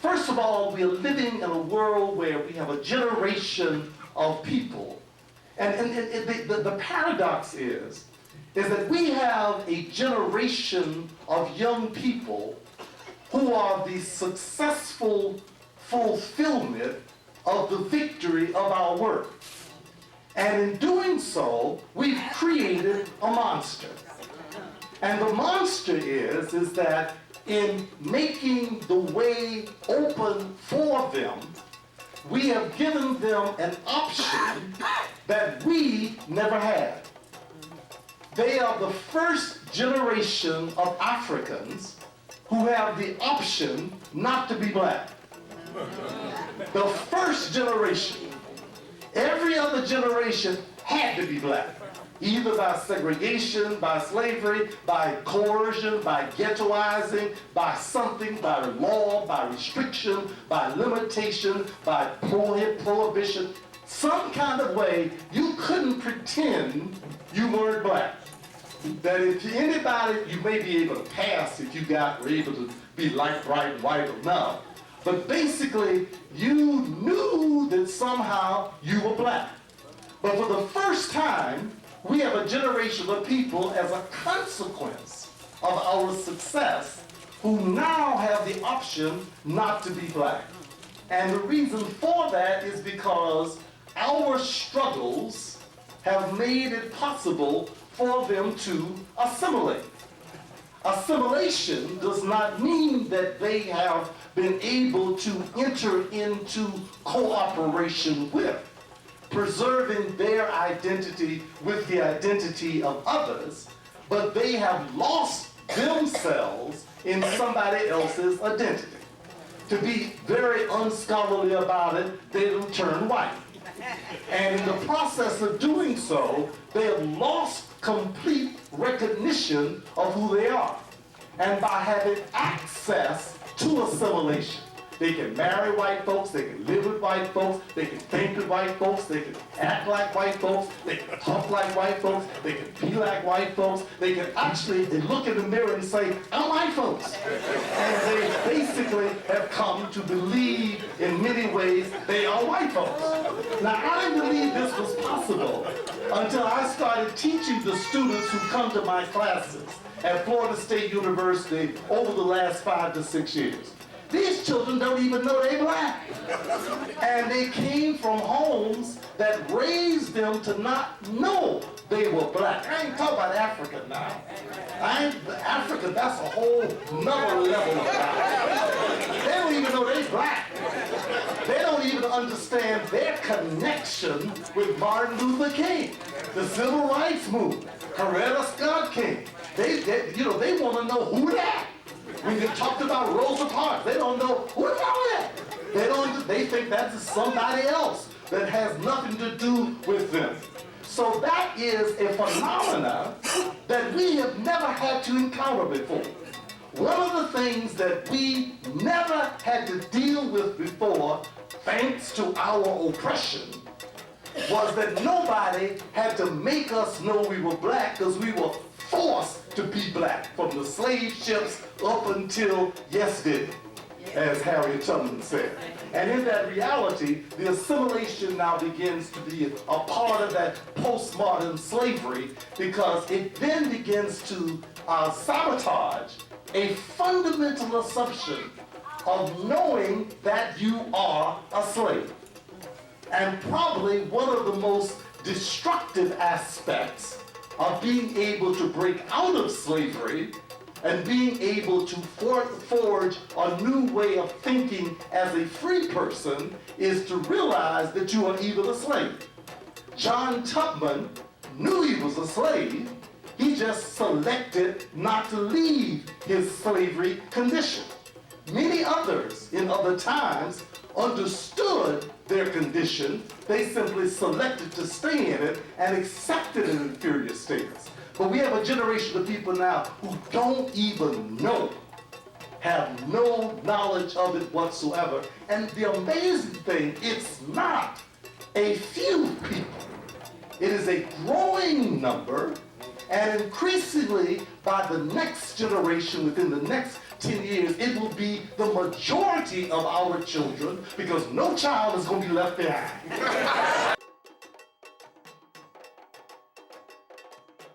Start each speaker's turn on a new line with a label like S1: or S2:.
S1: First of all, we are living in a world where we have a generation of people. And the paradox is that we have a generation of young people who are the successful fulfillment of the victory of our work. And in doing so, we've created a monster. And the monster is that in making the way open for them, we have given them an option that we never had. They are the first generation of Africans who have the option not to be black. The first generation. Every other generation had to be black, either by segregation, by slavery, by coercion, by ghettoizing, by something, by law, by restriction, by limitation, by prohibition. Some kind of way you couldn't pretend you weren't black. That if anybody, you may be able to pass if you were able to be light, bright, white enough. But basically, you knew that somehow you were black. But for the first time, we have a generation of people as a consequence of our success who now have the option not to be black. And the reason for that is because our struggles have made it possible for them to assimilate. Assimilation does not mean that they have been able to enter into cooperation with, preserving their identity with the identity of others, but they have lost themselves in somebody else's identity. To be very unscholarly about it, they will turn white. And in the process of doing so, they have lost complete recognition of who they are. And by having access to assimilation, they can marry white folks, they can live with white folks, they can think with white folks, they can act like white folks, they can talk like white folks, they can be like white folks, they can actually look in the mirror and say, I'm white folks. And they basically have come to believe in many ways they are white folks. Now, I didn't believe this was possible until I started teaching the students who come to my classes at Florida State University over the last 5 to 6 years. These children don't even know they're black. And they came from homes that raised them to not know they were black. I ain't talking about Africa now. Africa, that's a whole nother level of black. They don't even know they're black. They don't even understand their connection with Martin Luther King, the Civil Rights Movement, Coretta Scott King. They want to know who that. When you talked about Rosa Parks, they don't know who the hell that. They think that's somebody else that has nothing to do with them. So that is a phenomena that we have never had to encounter before. One of the things that we never had to deal with before, thanks to our oppression, was that nobody had to make us know we were black because we were forced to be black from the slave ships up until yesterday, as Harriet Tubman said. And in that reality, the assimilation now begins to be a part of that postmodern slavery because it then begins to sabotage a fundamental assumption of knowing that you are a slave. And probably one of the most destructive aspects of being able to break out of slavery and being able to forge a new way of thinking as a free person is to realize that you are even a slave. John Tubman knew he was a slave. He just selected not to leave his slavery condition. Many others in other times understood their condition. They simply selected to stay in it and accepted an inferior status. But we have a generation of people now who don't even know, have no knowledge of it whatsoever. And the amazing thing, it's not a few people. It is a growing number, And increasingly, by the next generation, within the next 10 years, it will be the majority of our children, because no child is going to be left behind.